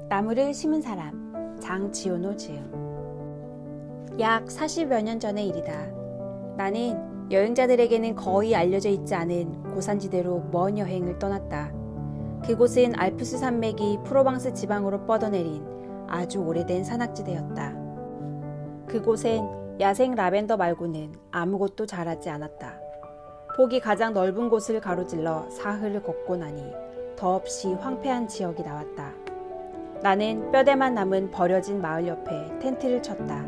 나무를 심은 사람 장지호노 즈음. 약 40여 년 전의 일이다. 나는 여행자들에게는 거의 알려져 있지 않은 고산지대로 먼 여행을 떠났다. 그곳은 알프스 산맥이 프로방스 지방으로 뻗어내린 아주 오래된 산악지대였다. 그곳엔 야생 라벤더 말고는 아무것도 자라지 않았다. 폭이 가장 넓은 곳을 가로질러 사흘을 걷고 나니 더없이 황폐한 지역이 나왔다. 나는 뼈대만 남은 버려진 마을 옆에 텐트를 쳤다.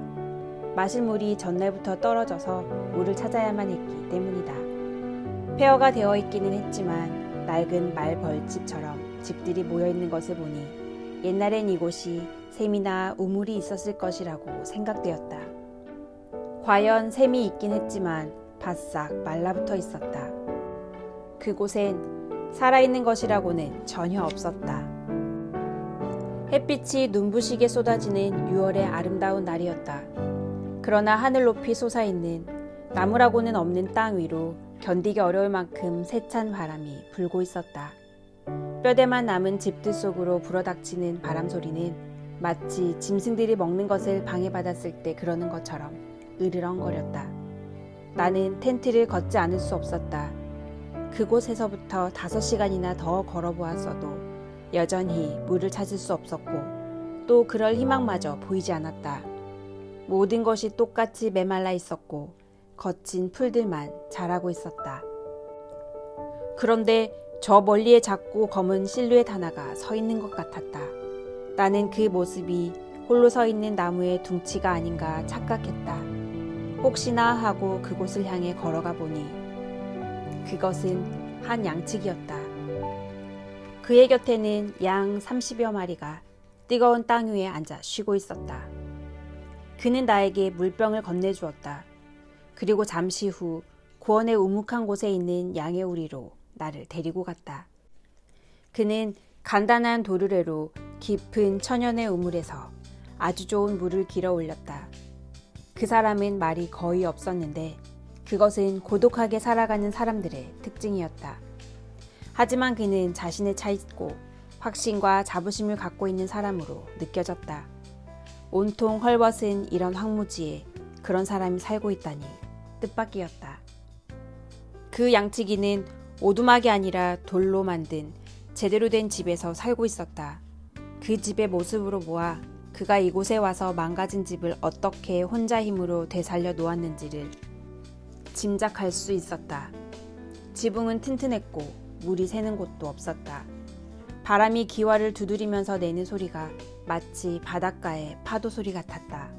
마실 물이 전날부터 떨어져서 물을 찾아야만 했기 때문이다. 폐허가 되어 있기는 했지만 낡은 말 벌집처럼 집들이 모여있는 것을 보니 옛날엔 이곳이 샘이나 우물이 있었을 것이라고 생각되었다. 과연 샘이 있긴 했지만 바싹 말라붙어 있었다. 그곳엔 살아있는 것이라고는 전혀 없었다. 햇빛이 눈부시게 쏟아지는 6월의 아름다운 날이었다. 그러나 하늘 높이 솟아있는 나무라고는 없는 땅 위로 견디기 어려울 만큼 세찬 바람이 불고 있었다. 뼈대만 남은 집들 속으로 불어닥치는 바람 소리는 마치 짐승들이 먹는 것을 방해받았을 때 그러는 것처럼 으르렁거렸다. 나는 텐트를 걷지 않을 수 없었다. 그곳에서부터 5시간이나 더 걸어보았어도 여전히 물을 찾을 수 없었고 또 그럴 희망마저 보이지 않았다. 모든 것이 똑같이 메말라 있었고 거친 풀들만 자라고 있었다. 그런데 저 멀리에 작고 검은 실루엣 하나가 서 있는 것 같았다. 나는 그 모습이 홀로 서 있는 나무의 둥치가 아닌가 착각했다. 혹시나 하고 그곳을 향해 걸어가 보니 그것은 한 양치기였다. 그의 곁에는 양 30여 마리가 뜨거운 땅 위에 앉아 쉬고 있었다. 그는 나에게 물병을 건네주었다. 그리고 잠시 후 고원의 우묵한 곳에 있는 양의 우리로 나를 데리고 갔다. 그는 간단한 도르래로 깊은 천연의 우물에서 아주 좋은 물을 길어 올렸다. 그 사람은 말이 거의 없었는데 그것은 고독하게 살아가는 사람들의 특징이었다. 하지만 그는 자신에 차있고 확신과 자부심을 갖고 있는 사람으로 느껴졌다. 온통 헐벗은 이런 황무지에 그런 사람이 살고 있다니 뜻밖이었다. 그 양치기는 오두막이 아니라 돌로 만든 제대로 된 집에서 살고 있었다. 그 집의 모습으로 보아 그가 이곳에 와서 망가진 집을 어떻게 혼자 힘으로 되살려 놓았는지를 짐작할 수 있었다. 지붕은 튼튼했고 물이 새는 곳도 없었다. 바람이 기와를 두드리면서 내는 소리가 마치 바닷가의 파도 소리 같았다.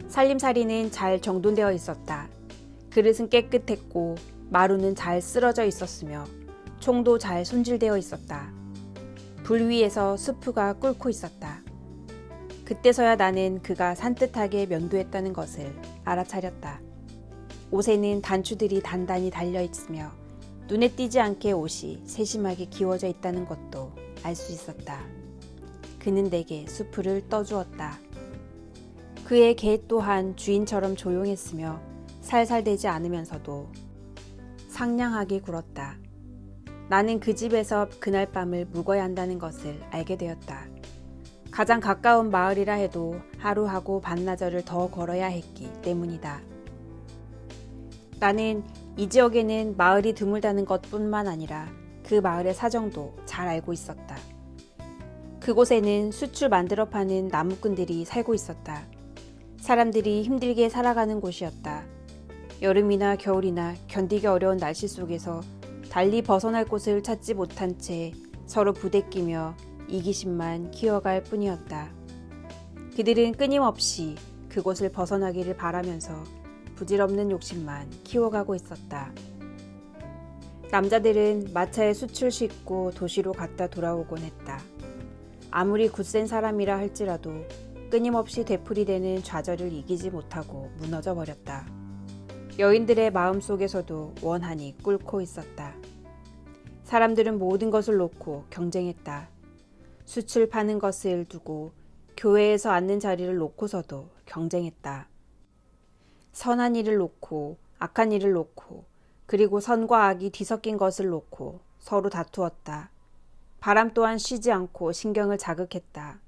살림살이는 잘 정돈되어 있었다. 그릇은 깨끗했고 마루는 잘 쓸어져 있었으며 총도 잘 손질되어 있었다. 불 위에서 수프가 끓고 있었다. 그때서야 나는 그가 산뜻하게 면도했다는 것을 알아차렸다. 옷에는 단추들이 단단히 달려있으며 눈에 띄지 않게 옷이 세심하게 기워져 있다는 것도 알 수 있었다. 그는 내게 수프를 떠주었다. 그의 개 또한 주인처럼 조용했으며 살살대지 않으면서도 상냥하게 굴었다. 나는 그 집에서 그날 밤을 묵어야 한다는 것을 알게 되었다. 가장 가까운 마을이라 해도 하루하고 반나절을 더 걸어야 했기 때문이다. 나는 이 지역에는 마을이 드물다는 것뿐만 아니라 그 마을의 사정도 잘 알고 있었다. 그곳에는 숯을 만들어 파는 나무꾼들이 살고 있었다. 사람들이 힘들게 살아가는 곳이었다. 여름이나 겨울이나 견디기 어려운 날씨 속에서 달리 벗어날 곳을 찾지 못한 채 서로 부대끼며 이기심만 키워갈 뿐이었다. 그들은 끊임없이 그곳을 벗어나기를 바라면서 부질없는 욕심만 키워가고 있었다. 남자들은 마차에 숯을 싣고 도시로 갔다 돌아오곤 했다. 아무리 굳센 사람이라 할지라도 끊임없이 되풀이되는 좌절을 이기지 못하고 무너져 버렸다. 여인들의 마음속에서도 원한이 끓고 있었다. 사람들은 모든 것을 놓고 경쟁했다. 숯을 파는 것을 두고 교회에서 앉는 자리를 놓고서도 경쟁했다. 선한 일을 놓고 악한 일을 놓고 그리고 선과 악이 뒤섞인 것을 놓고 서로 다투었다. 바람 또한 쉬지 않고 신경을 자극했다.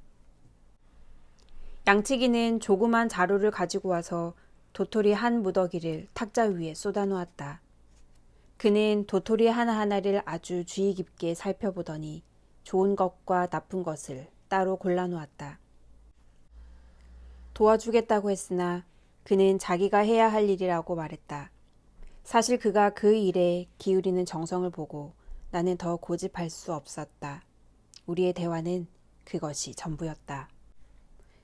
양치기는 조그만 자루를 가지고 와서 도토리 한 무더기를 탁자 위에 쏟아놓았다. 그는 도토리 하나하나를 아주 주의 깊게 살펴보더니 좋은 것과 나쁜 것을 따로 골라놓았다. 도와주겠다고 했으나 그는 자기가 해야 할 일이라고 말했다. 사실 그가 그 일에 기울이는 정성을 보고 나는 더 고집할 수 없었다. 우리의 대화는 그것이 전부였다.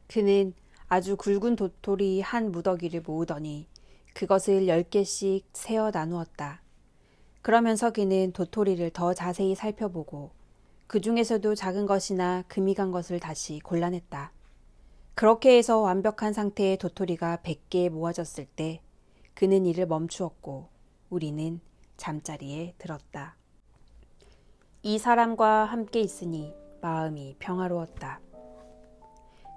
그는 아주 굵은 도토리 한 무더기를 모으더니 그것을 10개씩 세어 나누었다. 그러면서 그는 도토리를 더 자세히 살펴보고 그 중에서도 작은 것이나 금이 간 것을 다시 골라냈다. 그렇게 해서 완벽한 상태의 도토리가 100개 모아졌을 때 그는 일을 멈추었고 우리는 잠자리에 들었다. 이 사람과 함께 있으니 마음이 평화로웠다.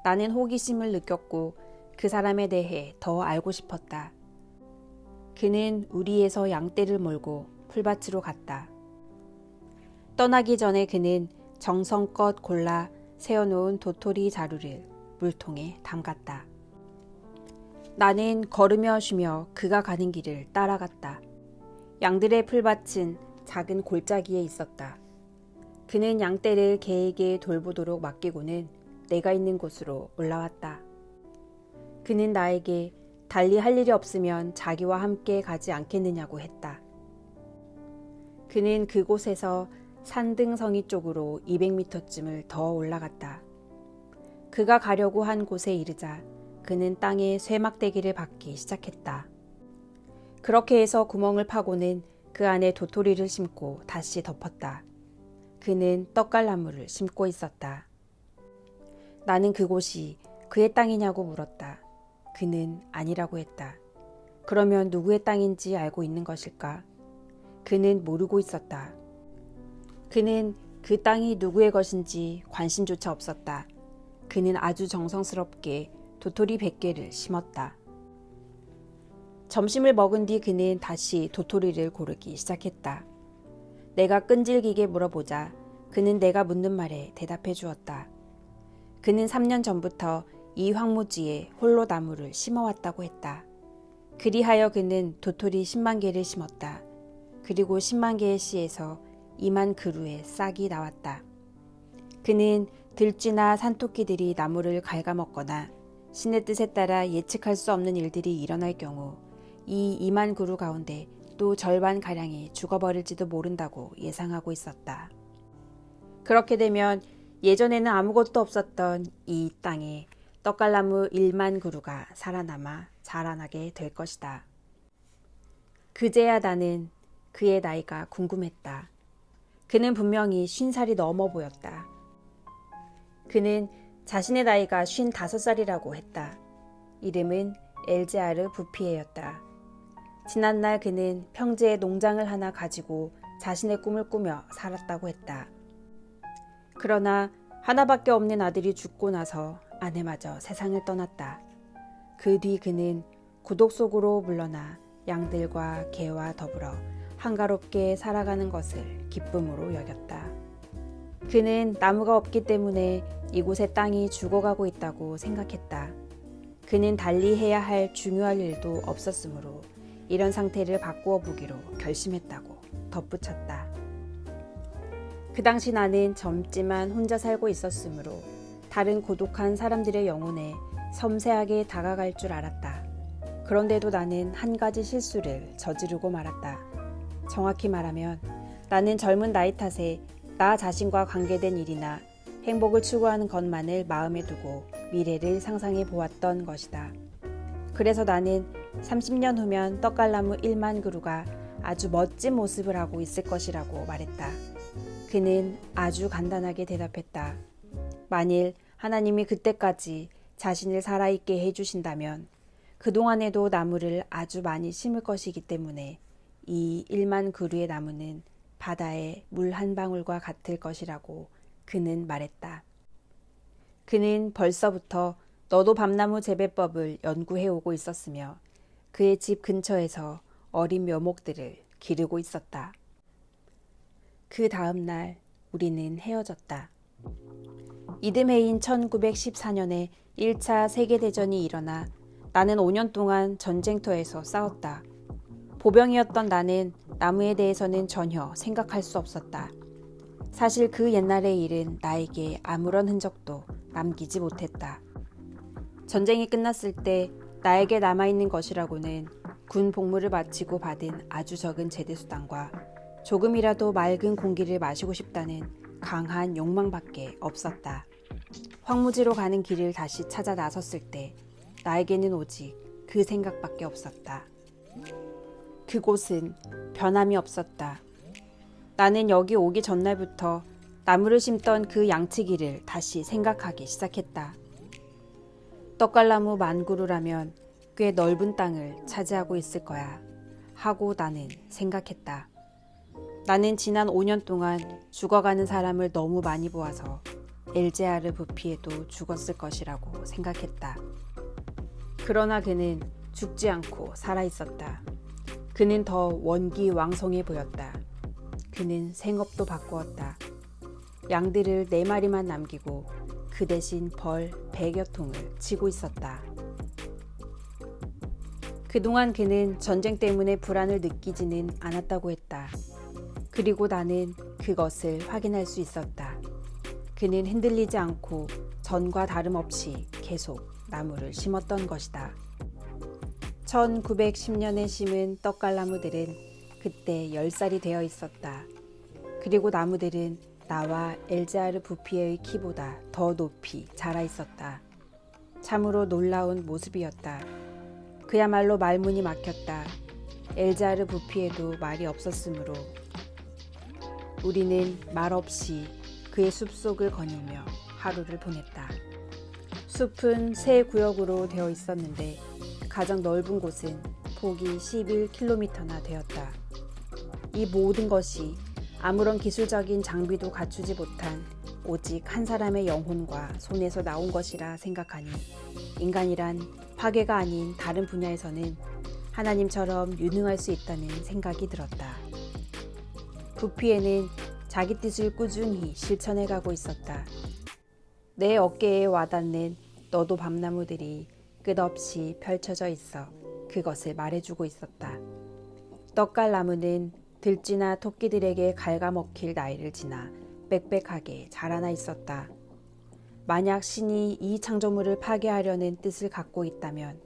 나는 호기심을 느꼈고 그 사람에 대해 더 알고 싶었다. 그는 우리에서 양떼를 몰고 풀밭으로 갔다. 떠나기 전에 그는 정성껏 골라 세워놓은 도토리 자루를 물통에 담갔다. 나는 걸으며 쉬며 그가 가는 길을 따라갔다. 양들의 풀밭은 작은 골짜기에 있었다. 그는 양떼를 개에게 돌보도록 맡기고는 내가 있는 곳으로 올라왔다. 그는 나에게 달리 할 일이 없으면 자기와 함께 가지 않겠느냐고 했다. 그는 그곳에서 산등성이 쪽으로 200m쯤을 더 올라갔다. 그가 가려고 한 곳에 이르자 그는 땅에 쇠막대기를 박기 시작했다. 그렇게 해서 구멍을 파고는 그 안에 도토리를 심고 다시 덮었다. 그는 떡갈나무를 심고 있었다. 나는 그곳이 그의 땅이냐고 물었다. 그는 아니라고 했다. 그러면 누구의 땅인지 알고 있는 것일까? 그는 모르고 있었다. 그는 그 땅이 누구의 것인지 관심조차 없었다. 그는 아주 정성스럽게 도토리 100개를 심었다. 점심을 먹은 뒤 그는 다시 도토리를 고르기 시작했다. 내가 끈질기게 물어보자 그는 내가 묻는 말에 대답해 주었다. 그는 3년 전부터 이 황무지에 홀로 나무를 심어왔다고 했다. 그리하여 그는 도토리 10만 개를 심었다. 그리고 10만 개의 씨에서 2만 그루의 싹이 나왔다. 그는 들쥐나 산토끼들이 나무를 갉아먹거나 신의 뜻에 따라 예측할 수 없는 일들이 일어날 경우 이 2만 그루 가운데 또 절반가량이 죽어버릴지도 모른다고 예상하고 있었다. 그렇게 되면 예전에는 아무것도 없었던 이 땅에 떡갈나무 1만 그루가 살아남아 자라나게 될 것이다. 그제야 나는 그의 나이가 궁금했다. 그는 분명히 50살이 넘어 보였다. 그는 자신의 나이가 55살이라고 했다. 이름은 엘제아르 부피에였다. 지난날 그는 평지에 농장을 하나 가지고 자신의 꿈을 꾸며 살았다고 했다. 그러나 하나밖에 없는 아들이 죽고 나서 아내마저 세상을 떠났다. 그 뒤 그는 고독 속으로 물러나 양들과 개와 더불어 한가롭게 살아가는 것을 기쁨으로 여겼다. 그는 나무가 없기 때문에 이곳의 땅이 죽어가고 있다고 생각했다. 그는 달리 해야 할 중요할 일도 없었으므로 이런 상태를 바꾸어 보기로 결심했다고 덧붙였다. 그 당시 나는 젊지만 혼자 살고 있었으므로 다른 고독한 사람들의 영혼에 섬세하게 다가갈 줄 알았다. 그런데도 나는 한 가지 실수를 저지르고 말았다. 정확히 말하면 나는 젊은 나이 탓에 나 자신과 관계된 일이나 행복을 추구하는 것만을 마음에 두고 미래를 상상해 보았던 것이다. 그래서 나는 30년 후면 떡갈나무 1만 그루가 아주 멋진 모습을 하고 있을 것이라고 말했다. 그는 아주 간단하게 대답했다. 만일 하나님이 그때까지 자신을 살아있게 해주신다면 그동안에도 나무를 아주 많이 심을 것이기 때문에 이 1만 그루의 나무는 바다의 물 한 방울과 같을 것이라고 그는 말했다. 그는 벌써부터 너도 밤나무 재배법을 연구해 오고 있었으며 그의 집 근처에서 어린 묘목들을 기르고 있었다. 그 다음 날 우리는 헤어졌다. 이듬해인 1914년에 1차 세계대전이 일어나 나는 5년 동안 전쟁터에서 싸웠다. 보병이었던 나는 나무에 대해서는 전혀 생각할 수 없었다. 사실 그 옛날의 일은 나에게 아무런 흔적도 남기지 못했다. 전쟁이 끝났을 때 나에게 남아있는 것이라고는 군 복무를 마치고 받은 아주 적은 제대수당과 조금이라도 맑은 공기를 마시고 싶다는 강한 욕망밖에 없었다. 황무지로 가는 길을 다시 찾아 나섰을 때 나에게는 오직 그 생각밖에 없었다. 그곳은 변함이 없었다. 나는 여기 오기 전날부터 나무를 심던 그 양치기를 다시 생각하기 시작했다. 떡갈나무 10,000그루라면 꽤 넓은 땅을 차지하고 있을 거야 하고 나는 생각했다. 나는 지난 5년 동안 죽어가는 사람을 너무 많이 보아서 엘제아르 부피에도 죽었을 것이라고 생각했다. 그러나 그는 죽지 않고 살아있었다. 그는 더 원기왕성해 보였다. 그는 생업도 바꾸었다. 양들을 4마리만 남기고 그 대신 벌 100여 통을 치고 있었다. 그동안 그는 전쟁 때문에 불안을 느끼지는 않았다고 했다. 그리고 나는 그것을 확인할 수 있었다. 그는 흔들리지 않고 전과 다름없이 계속 나무를 심었던 것이다. 1910년에 심은 떡갈나무들은 그때 10살이 되어 있었다. 그리고 나무들은 나와 엘제아르 부피의 키보다 더 높이 자라 있었다. 참으로 놀라운 모습이었다. 그야말로 말문이 막혔다. 엘제아르 부피에도 말이 없었으므로 우리는 말없이 그의 숲속을 거닐며 하루를 보냈다. 숲은 세 구역으로 되어 있었는데 가장 넓은 곳은 폭이 11km나 되었다. 이 모든 것이 아무런 기술적인 장비도 갖추지 못한 오직 한 사람의 영혼과 손에서 나온 것이라 생각하니 인간이란 파괴가 아닌 다른 분야에서는 하나님처럼 유능할 수 있다는 생각이 들었다. 부피에는 자기 뜻을 꾸준히 실천해가고 있었다. 내 어깨에 와닿는 너도 밤나무들이 끝없이 펼쳐져 있어 그것을 말해주고 있었다. 떡갈나무는 들쥐나 토끼들에게 갉아먹힐 나이를 지나 빽빽하게 자라나 있었다. 만약 신이 이 창조물을 파괴하려는 뜻을 갖고 있다면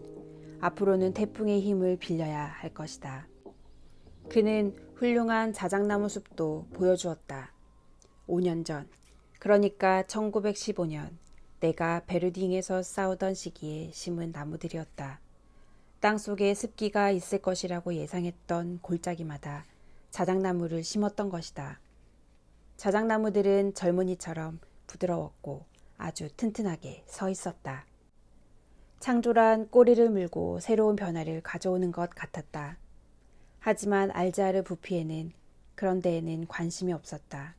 앞으로는 태풍의 힘을 빌려야 할 것이다. 그는 훌륭한 자작나무 숲도 보여주었다. 5년 전, 그러니까 1915년 내가 베르딩에서 싸우던 시기에 심은 나무들이었다. 땅속에 습기가 있을 것이라고 예상했던 골짜기마다 자작나무를 심었던 것이다. 자작나무들은 젊은이처럼 부드러웠고 아주 튼튼하게 서 있었다. 창조란 꼬리를 물고 새로운 변화를 가져오는 것 같았다. 하지만 알자르 부피에는 그런 데에는 관심이 없었다.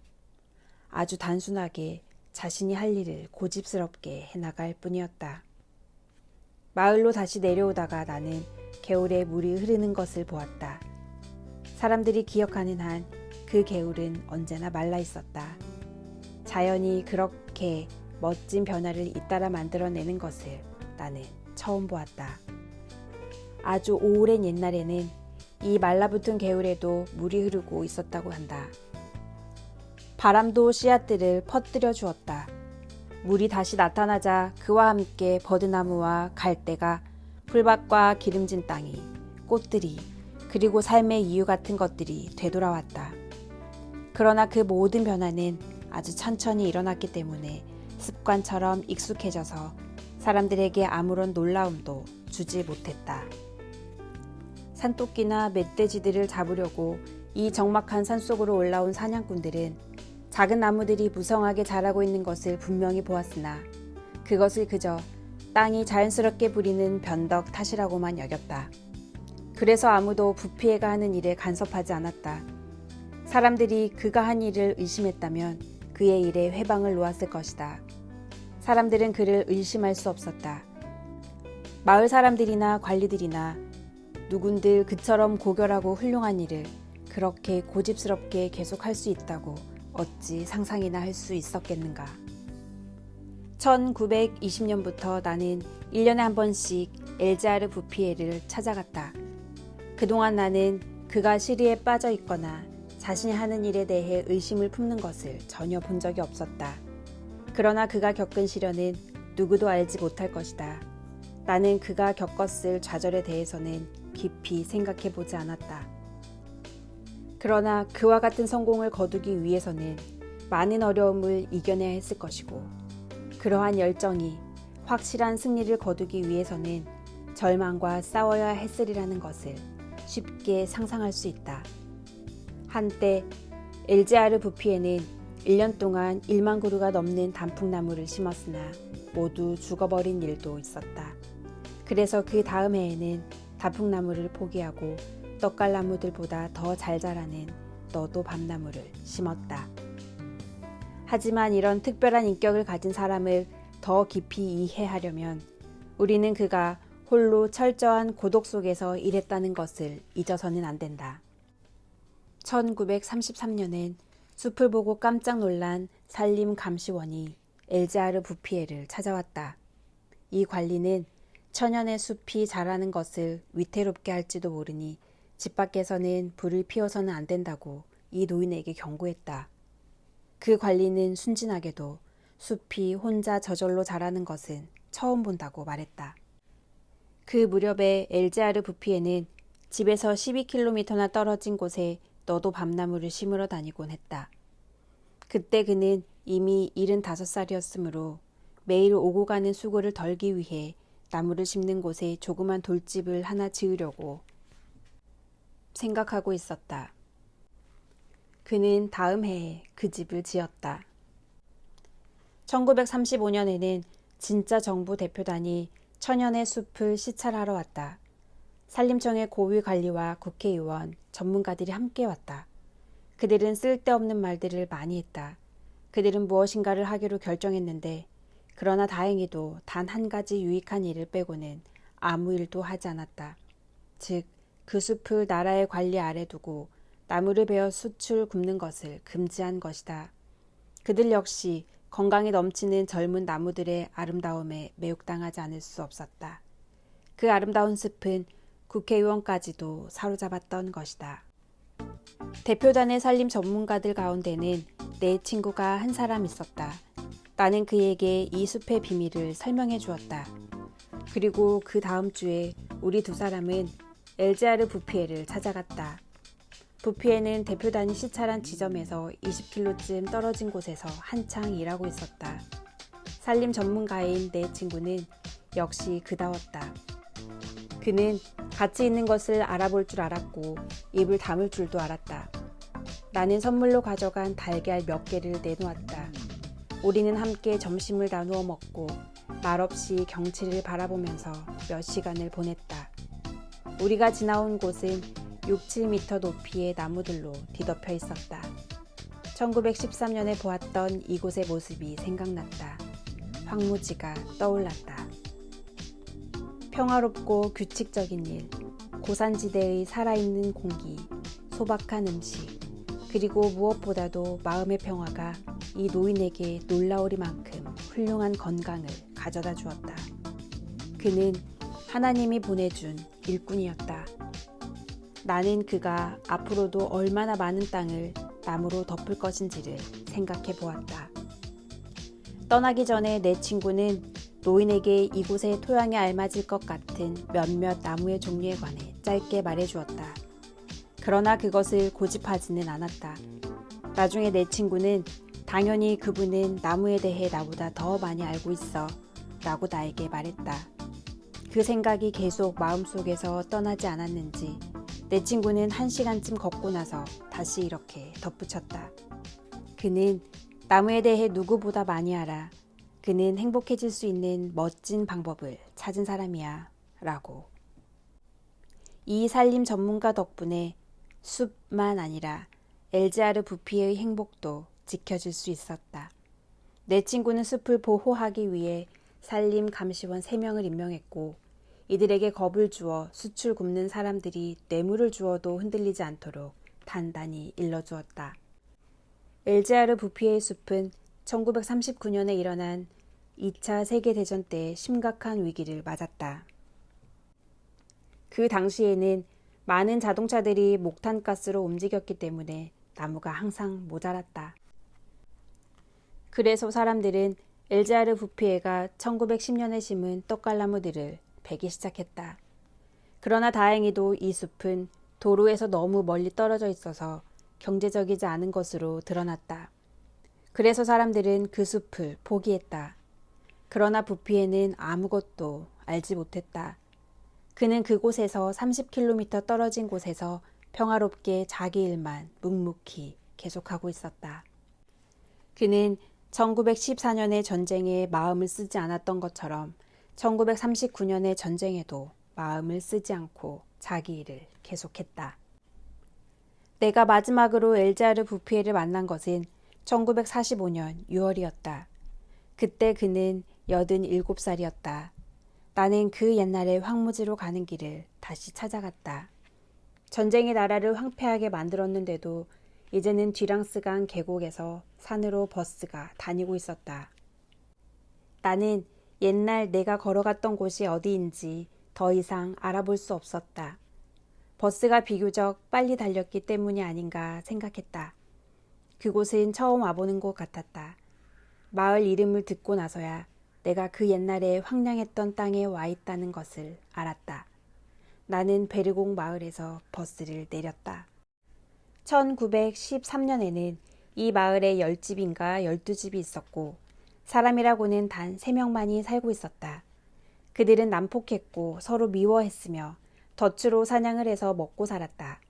아주 단순하게 자신이 할 일을 고집스럽게 해나갈 뿐이었다. 마을로 다시 내려오다가 나는 개울에 물이 흐르는 것을 보았다. 사람들이 기억하는 한 그 개울은 언제나 말라 있었다. 자연이 그렇게 멋진 변화를 잇따라 만들어내는 것을 나는 처음 보았다. 아주 오랜 옛날에는 이 말라붙은 개울에도 물이 흐르고 있었다고 한다. 바람도 씨앗들을 퍼뜨려 주었다. 물이 다시 나타나자 그와 함께 버드나무와 갈대가, 풀밭과 기름진 땅이, 꽃들이, 그리고 삶의 이유 같은 것들이 되돌아왔다. 그러나 그 모든 변화는 아주 천천히 일어났기 때문에 습관처럼 익숙해져서 사람들에게 아무런 놀라움도 주지 못했다. 산토끼나 멧돼지들을 잡으려고 이 적막한 산속으로 올라온 사냥꾼들은 작은 나무들이 무성하게 자라고 있는 것을 분명히 보았으나 그것을 그저 땅이 자연스럽게 부리는 변덕 탓이라고만 여겼다. 그래서 아무도 부피해가 하는 일에 간섭하지 않았다. 사람들이 그가 한 일을 의심했다면 그의 일에 회방을 놓았을 것이다. 사람들은 그를 의심할 수 없었다. 마을 사람들이나 관리들이나 누군들 그처럼 고결하고 훌륭한 일을 그렇게 고집스럽게 계속할 수 있다고 어찌 상상이나 할 수 있었겠는가. 1920년부터 나는 1년에 한 번씩 엘자르 부피에를 찾아갔다. 그동안 나는 그가 시리에 빠져 있거나 자신이 하는 일에 대해 의심을 품는 것을 전혀 본 적이 없었다. 그러나 그가 겪은 시련은 누구도 알지 못할 것이다. 나는 그가 겪었을 좌절에 대해서는 깊이 생각해 보지 않았다. 그러나 그와 같은 성공을 거두기 위해서는 많은 어려움을 이겨내야 했을 것이고, 그러한 열정이 확실한 승리를 거두기 위해서는 절망과 싸워야 했으리라는 것을 쉽게 상상할 수 있다. 한때 엘자르 부피에는 1년 동안 1만 그루가 넘는 단풍나무를 심었으나 모두 죽어버린 일도 있었다. 그래서 그 다음 해에는 단풍나무를 포기하고 떡갈나무들보다 더 잘 자라는 너도 밤나무를 심었다. 하지만 이런 특별한 인격을 가진 사람을 더 깊이 이해하려면 우리는 그가 홀로 철저한 고독 속에서 일했다는 것을 잊어서는 안 된다. 1933년엔 숲을 보고 깜짝 놀란 산림 감시원이 엘자르 부피에를 찾아왔다. 이 관리는 천연의 숲이 자라는 것을 위태롭게 할지도 모르니 집 밖에서는 불을 피워서는 안 된다고 이 노인에게 경고했다. 그 관리는 순진하게도 숲이 혼자 저절로 자라는 것은 처음 본다고 말했다. 그 무렵에 엘자르 부피에는 집에서 12km나 떨어진 곳에 너도 밤나무를 심으러 다니곤 했다. 그때 그는 이미 75살이었으므로 매일 오고 가는 수고를 덜기 위해 나무를 심는 곳에 조그만 돌집을 하나 지으려고 생각하고 있었다. 그는 다음 해에 그 집을 지었다. 1935년에는 진짜 정부 대표단이 천연의 숲을 시찰하러 왔다. 산림청의 고위 관리와 국회의원, 전문가들이 함께 왔다. 그들은 쓸데없는 말들을 많이 했다. 그들은 무엇인가를 하기로 결정했는데, 그러나 다행히도 단 한 가지 유익한 일을 빼고는 아무 일도 하지 않았다. 즉, 그 숲을 나라의 관리 아래 두고 나무를 베어 숯을 굽는 것을 금지한 것이다. 그들 역시 건강이 넘치는 젊은 나무들의 아름다움에 매혹당하지 않을 수 없었다. 그 아름다운 숲은 국회의원까지도 사로잡았던 것이다. 대표단의 산림 전문가들 가운데는 내 친구가 한 사람 있었다. 나는 그에게 이 숲의 비밀을 설명해 주었다. 그리고 그 다음 주에 우리 두 사람은 엘자르 부피에를 찾아갔다. 부피에는 대표단이 시찰한 지점에서 20km쯤 떨어진 곳에서 한창 일하고 있었다. 산림 전문가인 내 친구는 역시 그다웠다. 그는 가치 있는 것을 알아볼 줄 알았고 입을 다물 줄도 알았다. 나는 선물로 가져간 달걀 몇 개를 내놓았다. 우리는 함께 점심을 나누어 먹고 말없이 경치를 바라보면서 몇 시간을 보냈다. 우리가 지나온 곳은 6, 7m 높이의 나무들로 뒤덮여 있었다. 1913년에 보았던 이곳의 모습이 생각났다. 황무지가 떠올랐다. 평화롭고 규칙적인 일, 고산지대의 살아있는 공기, 소박한 음식, 그리고 무엇보다도 마음의 평화가 이 노인에게 놀라우리만큼 훌륭한 건강을 가져다 주었다. 그는 하나님이 보내준 일꾼이었다. 나는 그가 앞으로도 얼마나 많은 땅을 나무로 덮을 것인지를 생각해 보았다. 떠나기 전에 내 친구는 노인에게 이곳의 토양에 알맞을 것 같은 몇몇 나무의 종류에 관해 짧게 말해 주었다. 그러나 그것을 고집하지는 않았다. 나중에 내 친구는 당연히 그분은 나무에 대해 나보다 더 많이 알고 있어 라고 나에게 말했다. 그 생각이 계속 마음속에서 떠나지 않았는지 내 친구는 1시간쯤 걷고 나서 다시 이렇게 덧붙였다. 그는 나무에 대해 누구보다 많이 알아. 그는 행복해질 수 있는 멋진 방법을 찾은 사람이야 라고. 이 산림 전문가 덕분에 숲만 아니라 엘자르 부피의 행복도 지켜줄 수 있었다. 내 친구는 숲을 보호하기 위해 산림 감시원 3명을 임명했고 이들에게 겁을 주어 숯을 굽는 사람들이 뇌물을 주어도 흔들리지 않도록 단단히 일러주었다. 엘제하르 부피의 숲은 1939년에 일어난 2차 세계대전 때 심각한 위기를 맞았다. 그 당시에는 많은 자동차들이 목탄가스로 움직였기 때문에 나무가 항상 모자랐다. 그래서 사람들은 엘제하르 부피에가 1910년에 심은 떡갈나무들을 베기 시작했다. 그러나 다행히도 이 숲은 도로에서 너무 멀리 떨어져 있어서 경제적이지 않은 것으로 드러났다. 그래서 사람들은 그 숲을 포기했다. 그러나 부피에는 아무것도 알지 못했다. 그는 그곳에서 30km 떨어진 곳에서 평화롭게 자기 일만 묵묵히 계속하고 있었다. 그는 1914년의 전쟁에 마음을 쓰지 않았던 것처럼 1939년의 전쟁에도 마음을 쓰지 않고 자기 일을 계속했다. 내가 마지막으로 엘제하르 부피에를 만난 것은 1945년 6월이었다. 그때 그는 87살이었다. 나는 그 옛날의 황무지로 가는 길을 다시 찾아갔다. 전쟁이 나라를 황폐하게 만들었는데도 이제는 뒤랑스강 계곡에서 산으로 버스가 다니고 있었다. 나는 옛날 내가 걸어갔던 곳이 어디인지 더 이상 알아볼 수 없었다. 버스가 비교적 빨리 달렸기 때문이 아닌가 생각했다. 그곳은 처음 와보는 곳 같았다. 마을 이름을 듣고 나서야 내가 그 옛날에 황량했던 땅에 와 있다는 것을 알았다. 나는 베르공 마을에서 버스를 내렸다. 1913년에는 이 마을에 10집인가 12집이 있었고 사람이라고는 단 3명만이 살고 있었다. 그들은 난폭했고 서로 미워했으며 덫으로 사냥을 해서 먹고 살았다.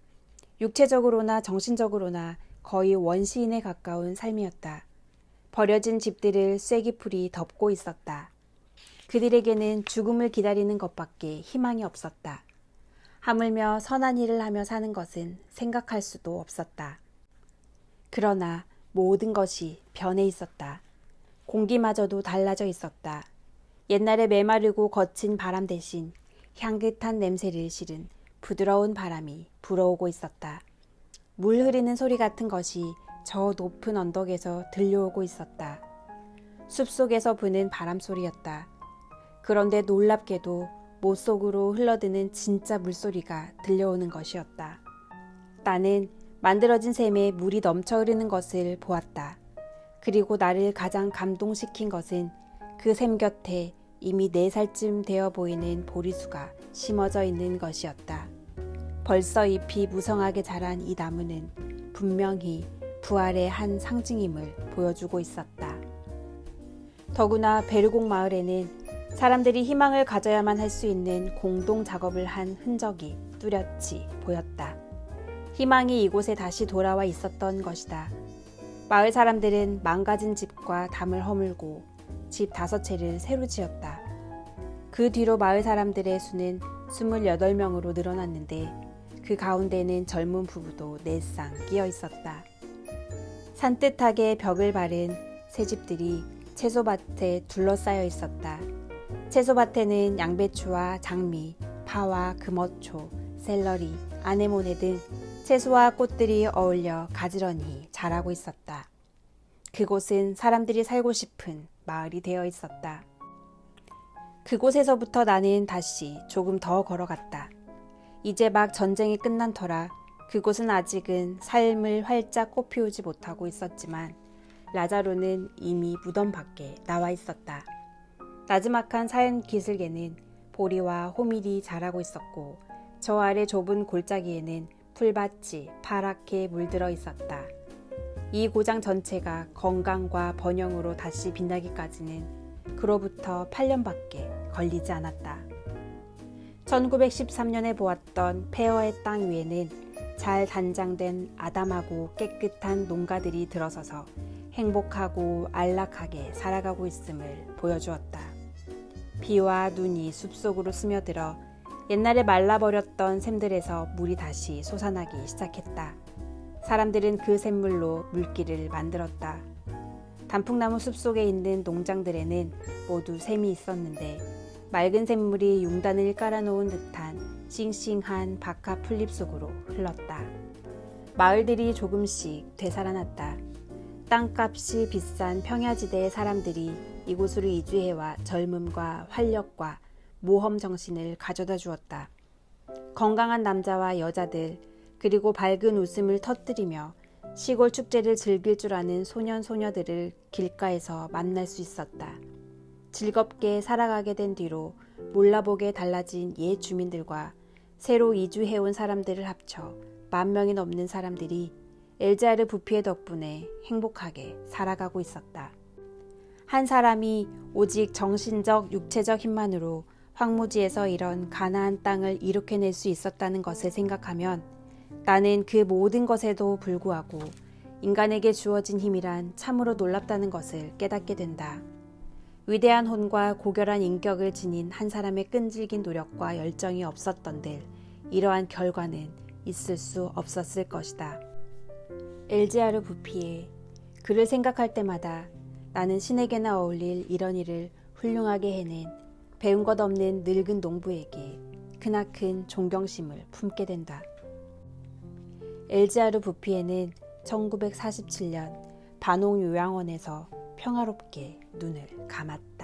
육체적으로나 정신적으로나 거의 원시인에 가까운 삶이었다. 버려진 집들을 쐐기풀이 덮고 있었다. 그들에게는 죽음을 기다리는 것밖에 희망이 없었다. 하물며 선한 일을 하며 사는 것은 생각할 수도 없었다. 그러나 모든 것이 변해 있었다. 공기마저도 달라져 있었다. 옛날에 메마르고 거친 바람 대신 향긋한 냄새를 실은 부드러운 바람이 불어오고 있었다. 물 흐르는 소리 같은 것이 저 높은 언덕에서 들려오고 있었다. 숲속에서 부는 바람 소리였다. 그런데 놀랍게도 못 속으로 흘러드는 진짜 물소리가 들려오는 것이었다. 나는 만들어진 샘에 물이 넘쳐 흐르는 것을 보았다. 그리고 나를 가장 감동시킨 것은 그 샘 곁에 이미 4살쯤 되어 보이는 보리수가 심어져 있는 것이었다. 벌써 잎이 무성하게 자란 이 나무는 분명히 부활의 한 상징임을 보여주고 있었다. 더구나 베르공 마을에는 사람들이 희망을 가져야만 할 수 있는 공동 작업을 한 흔적이 뚜렷이 보였다. 희망이 이곳에 다시 돌아와 있었던 것이다. 마을 사람들은 망가진 집과 담을 허물고 집 5채를 새로 지었다. 그 뒤로 마을 사람들의 수는 28명으로 늘어났는데 그 가운데는 젊은 부부도 4쌍 끼어 있었다. 산뜻하게 벽을 바른 새 집들이 채소밭에 둘러싸여 있었다. 채소밭에는 양배추와 장미, 파와 금어초, 샐러리, 아네모네 등 채소와 꽃들이 어울려 가지런히 자라고 있었다. 그곳은 사람들이 살고 싶은 마을이 되어 있었다. 그곳에서부터 나는 다시 조금 더 걸어갔다. 이제 막 전쟁이 끝난 터라 그곳은 아직은 삶을 활짝 꽃피우지 못하고 있었지만 라자로는 이미 무덤 밖에 나와 있었다. 나지막한 사연 기슭에는 보리와 호밀이 자라고 있었고 저 아래 좁은 골짜기에는 풀밭이 파랗게 물들어 있었다. 이 고장 전체가 건강과 번영으로 다시 빛나기까지는 그로부터 8년밖에 걸리지 않았다. 1913년에 보았던 폐허의 땅 위에는 잘 단장된 아담하고 깨끗한 농가들이 들어서서 행복하고 안락하게 살아가고 있음을 보여주었다. 비와 눈이 숲속으로 스며들어 옛날에 말라버렸던 샘들에서 물이 다시 솟아나기 시작했다. 사람들은 그 샘물로 물길을 만들었다. 단풍나무 숲속에 있는 농장들에는 모두 샘이 있었는데 맑은 샘물이 융단을 깔아놓은 듯한 싱싱한 박하 풀잎 속으로 흘렀다. 마을들이 조금씩 되살아났다. 땅값이 비싼 평야지대의 사람들이 이곳으로 이주해와 젊음과 활력과 모험 정신을 가져다 주었다. 건강한 남자와 여자들, 그리고 밝은 웃음을 터뜨리며 시골 축제를 즐길 줄 아는 소년 소녀들을 길가에서 만날 수 있었다. 즐겁게 살아가게 된 뒤로 몰라보게 달라진 옛 주민들과 새로 이주해온 사람들을 합쳐 10,000명이 넘는 사람들이 엘자르 부피의 덕분에 행복하게 살아가고 있었다. 한 사람이 오직 정신적, 육체적 힘만으로 황무지에서 이런 가나안 땅을 일으켜낼 수 있었다는 것을 생각하면 나는 그 모든 것에도 불구하고 인간에게 주어진 힘이란 참으로 놀랍다는 것을 깨닫게 된다. 위대한 혼과 고결한 인격을 지닌 한 사람의 끈질긴 노력과 열정이 없었던들 이러한 결과는 있을 수 없었을 것이다. 엘지아르 부피에 그를 생각할 때마다 나는 신에게나 어울릴 이런 일을 훌륭하게 해낸 배운 것 없는 늙은 농부에게 크나큰 존경심을 품게 된다. 엘지아르 부피에는 1947년 반홍 요양원에서 평화롭게 눈을 감았다.